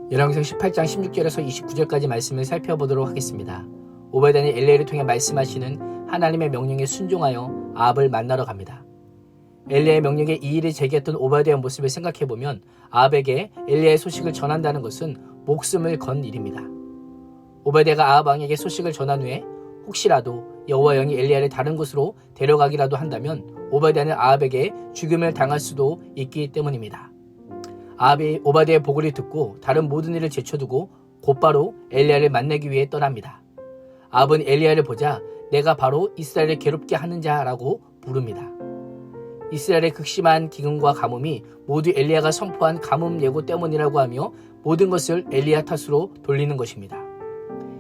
열왕기상 18장 16절에서 29절까지 말씀을 살펴보도록 하겠습니다. 오베드는 엘리야를 통해 말씀하시는 하나님의 명령에 순종하여 아합을 만나러 갑니다. 엘리야의 명령에 이의를 제기했던 오베드의 모습을 생각해보면 아합에게 엘리야의 소식을 전한다는 것은 목숨을 건 일입니다. 오베드가 아합 왕에게 소식을 전한 후에 혹시라도 여호와 영이 엘리야를 다른 곳으로 데려가기라도 한다면 오베드는 아합에게 죽음을 당할 수도 있기 때문입니다. 아합이 오베드의 보고를 듣고 다른 모든 일을 제쳐두고 곧바로 엘리야를 만나기 위해 떠납니다. 아합은 엘리야를 보자 내가 바로 이스라엘을 괴롭게 하는 자라고 부릅니다. 이스라엘의 극심한 기근과 가뭄이 모두 엘리야가 선포한 가뭄 예고 때문이라고 하며 모든 것을 엘리야 탓으로 돌리는 것입니다.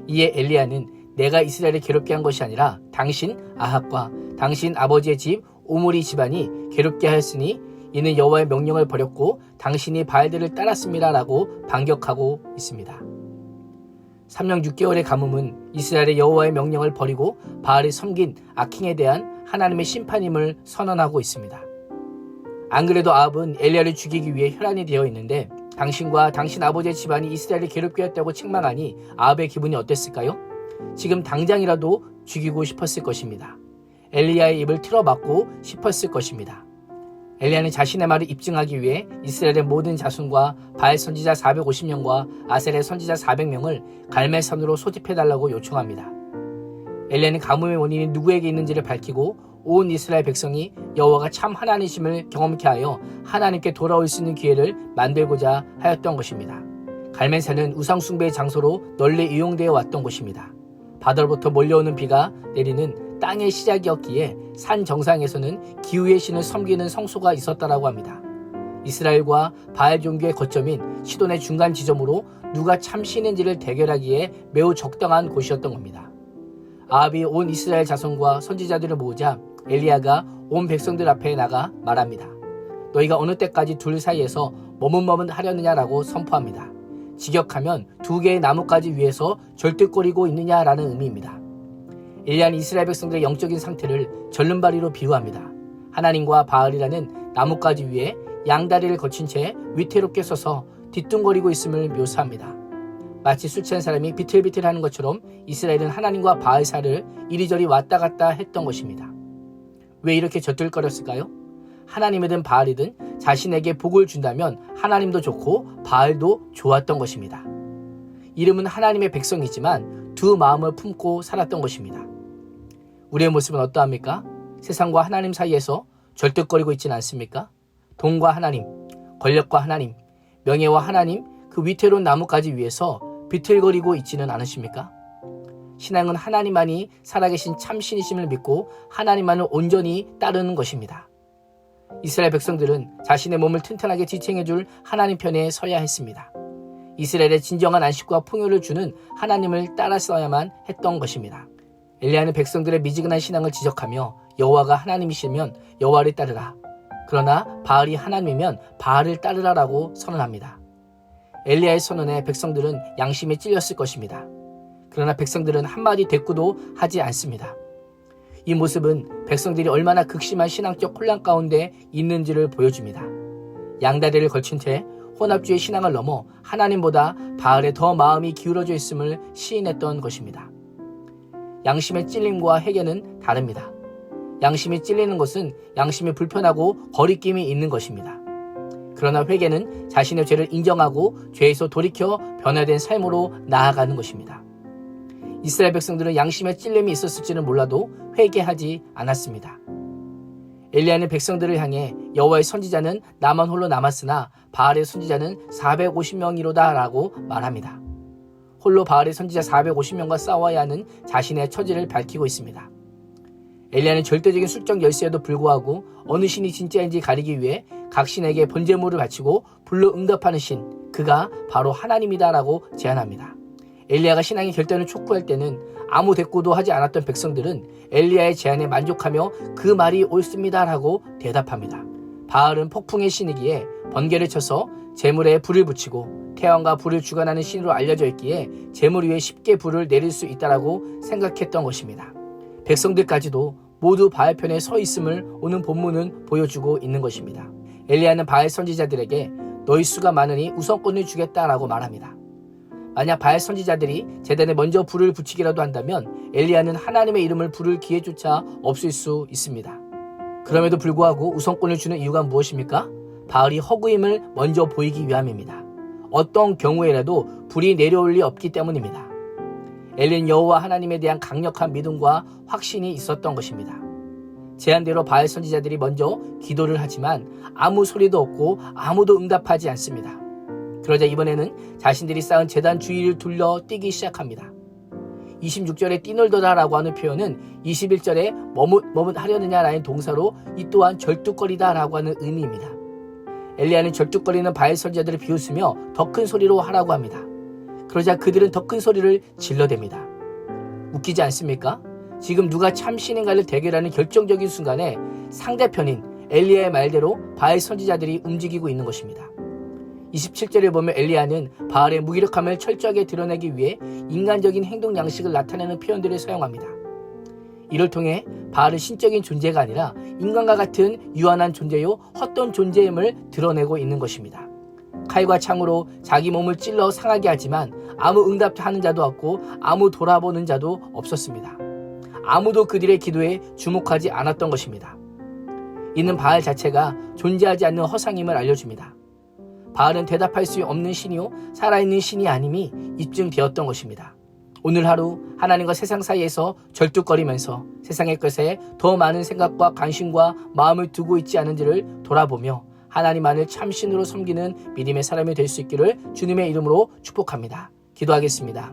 이에 엘리야는 내가 이스라엘을 괴롭게 한 것이 아니라 당신 아합과 당신 아버지의 집 오므리 집안이 괴롭게 하였으니 이는 여호와의 명령을 버렸고 당신이 바알들을 따랐습니다 라고 반격하고 있습니다. 3년 6개월의 가뭄은 이스라엘의 여호와의 명령을 버리고 바알을 섬긴 악행에 대한 하나님의 심판임을 선언하고 있습니다. 안 그래도 아합은 엘리야를 죽이기 위해 혈안이 되어 있는데 당신과 당신 아버지의 집안이 이스라엘을 괴롭게 했다고 책망하니 아합의 기분이 어땠을까요? 지금 당장이라도 죽이고 싶었을 것입니다. 엘리야의 입을 틀어막고 싶었을 것입니다. 엘리야는 자신의 말을 입증하기 위해 이스라엘의 모든 자손과 바알 선지자 450명과 아셀의 선지자 400명을 갈멜산으로 소집해달라고 요청합니다. 엘리야는 가뭄의 원인이 누구에게 있는지를 밝히고 온 이스라엘 백성이 여호와가 참 하나님이심을 경험케 하여 하나님께 돌아올 수 있는 기회를 만들고자 하였던 것입니다. 갈멜산은 우상 숭배의 장소로 널리 이용되어 왔던 곳입니다. 바다로부터 몰려오는 비가 내리는 땅의 시작이었기에 산 정상에서는 기후의 신을 섬기는 성소가 있었다라고 합니다. 이스라엘과 바알 종교의 거점인 시돈의 중간 지점으로 누가 참 신인지를 대결하기에 매우 적당한 곳이었던 겁니다. 아합이 온 이스라엘 자손과 선지자들을 모으자 엘리야가 온 백성들 앞에 나가 말합니다. 너희가 어느 때까지 둘 사이에서 머뭇머뭇하려느냐라고 선포합니다. 직역하면 두 개의 나뭇가지 위에서 절뚝거리고 있느냐라는 의미입니다. 엘리야는 이스라엘 백성들의 영적인 상태를 절름발이로 비유합니다. 하나님과 바알이라는 나뭇가지 위에 양다리를 거친 채 위태롭게 서서 뒤뚱거리고 있음을 묘사합니다. 마치 술 취한 사람이 비틀비틀하는 것처럼 이스라엘은 하나님과 바알사를 이리저리 왔다 갔다 했던 것입니다. 왜 이렇게 젖들거렸을까요? 하나님이든 바알이든 자신에게 복을 준다면 하나님도 좋고 바알도 좋았던 것입니다. 이름은 하나님의 백성이지만 두 마음을 품고 살았던 것입니다. 우리의 모습은 어떠합니까? 세상과 하나님 사이에서 절뚝거리고 있지는 않습니까? 돈과 하나님, 권력과 하나님, 명예와 하나님, 그 위태로운 나뭇가지 위에서 비틀거리고 있지는 않으십니까? 신앙은 하나님만이 살아계신 참신이심을 믿고 하나님만을 온전히 따르는 것입니다. 이스라엘 백성들은 자신의 몸을 튼튼하게 지탱해줄 하나님 편에 서야 했습니다. 이스라엘의 진정한 안식과 풍요를 주는 하나님을 따랐어야만 했던 것입니다. 엘리야는 백성들의 미지근한 신앙을 지적하며 여호와가 하나님이시면 여호와를 따르라. 그러나 바알이 하나님이면 바알을 따르라라고 선언합니다. 엘리야의 선언에 백성들은 양심에 찔렸을 것입니다. 그러나 백성들은 한마디 대꾸도 하지 않습니다. 이 모습은 백성들이 얼마나 극심한 신앙적 혼란 가운데 있는지를 보여줍니다. 양다리를 걸친 채 혼합주의 신앙을 넘어 하나님보다 바알에 더 마음이 기울어져 있음을 시인했던 것입니다. 양심의 찔림과 회개는 다릅니다. 양심이 찔리는 것은 양심이 불편하고 거리낌이 있는 것입니다. 그러나 회개는 자신의 죄를 인정하고 죄에서 돌이켜 변화된 삶으로 나아가는 것입니다. 이스라엘 백성들은 양심의 찔림이 있었을지는 몰라도 회개하지 않았습니다. 엘리야는 백성들을 향해 여호와의 선지자는 나만 홀로 남았으나 바알의 선지자는 450명이로다 라고 말합니다. 홀로 바알의 선지자 450명과 싸워야 하는 자신의 처지를 밝히고 있습니다. 엘리야는 절대적인 술적 열쇠에도 불구하고 어느 신이 진짜인지 가리기 위해 각 신에게 번제물을 바치고 불로 응답하는 신, 그가 바로 하나님이다라고 제안합니다. 엘리야가 신앙의 결단을 촉구할 때는 아무 대꾸도 하지 않았던 백성들은 엘리야의 제안에 만족하며 그 말이 옳습니다라고 대답합니다. 바알은 폭풍의 신이기에 번개를 쳐서 제물에 불을 붙이고 태양과 불을 주관하는 신으로 알려져 있기에 제물 위에 쉽게 불을 내릴 수 있다라고 생각했던 것입니다. 백성들까지도 모두 바알 편에 서 있음을 오늘 본문은 보여주고 있는 것입니다. 엘리야는 바알 선지자들에게 너희 수가 많으니 우선권을 주겠다라고 말합니다. 만약 바알 선지자들이 제단에 먼저 불을 붙이기라도 한다면 엘리야는 하나님의 이름을 부를 기회조차 없을 수 있습니다. 그럼에도 불구하고 우선권을 주는 이유가 무엇입니까? 바알이 허구임을 먼저 보이기 위함입니다. 어떤 경우에라도 불이 내려올 리 없기 때문입니다. 엘리는 여호와 하나님에 대한 강력한 믿음과 확신이 있었던 것입니다. 제안대로 바알 선지자들이 먼저 기도를 하지만 아무 소리도 없고 아무도 응답하지 않습니다. 그러자 이번에는 자신들이 쌓은 제단 주위를 둘러 뛰기 시작합니다. 26절에 뛰놀더라라고 하는 표현은 21절에 머뭇하려느냐라는 동사로 이 또한 절뚝거리다라고 하는 의미입니다. 엘리야는 절뚝거리는 바알 선지자들을 비웃으며 더 큰 소리로 하라고 합니다. 그러자 그들은 더 큰 소리를 질러댑니다. 웃기지 않습니까? 지금 누가 참 신인가를 대결하는 결정적인 순간에 상대편인 엘리야의 말대로 바알 선지자들이 움직이고 있는 것입니다. 27절에 보면 엘리야는 바알의 무기력함을 철저하게 드러내기 위해 인간적인 행동 양식을 나타내는 표현들을 사용합니다. 이를 통해 바알은 신적인 존재가 아니라 인간과 같은 유한한 존재요 헛된 존재임을 드러내고 있는 것입니다. 칼과 창으로 자기 몸을 찔러 상하게 하지만 아무 응답하는 자도 없고 아무 돌아보는 자도 없었습니다. 아무도 그들의 기도에 주목하지 않았던 것입니다. 이는 바알 자체가 존재하지 않는 허상임을 알려줍니다. 바알은 대답할 수 없는 신이요 살아있는 신이 아님이 입증되었던 것입니다. 오늘 하루 하나님과 세상 사이에서 절뚝거리면서 세상의 것에 더 많은 생각과 관심과 마음을 두고 있지 않은지를 돌아보며 하나님만을 참신으로 섬기는 믿음의 사람이 될 수 있기를 주님의 이름으로 축복합니다. 기도하겠습니다.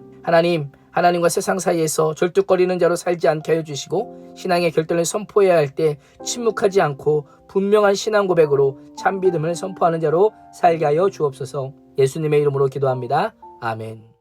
하나님과 세상 사이에서 절뚝거리는 자로 살지 않게 하여 주시고 신앙의 결단을 선포해야 할 때 침묵하지 않고 분명한 신앙 고백으로 참 믿음을 선포하는 자로 살게 하여 주옵소서. 예수님의 이름으로 기도합니다. 아멘.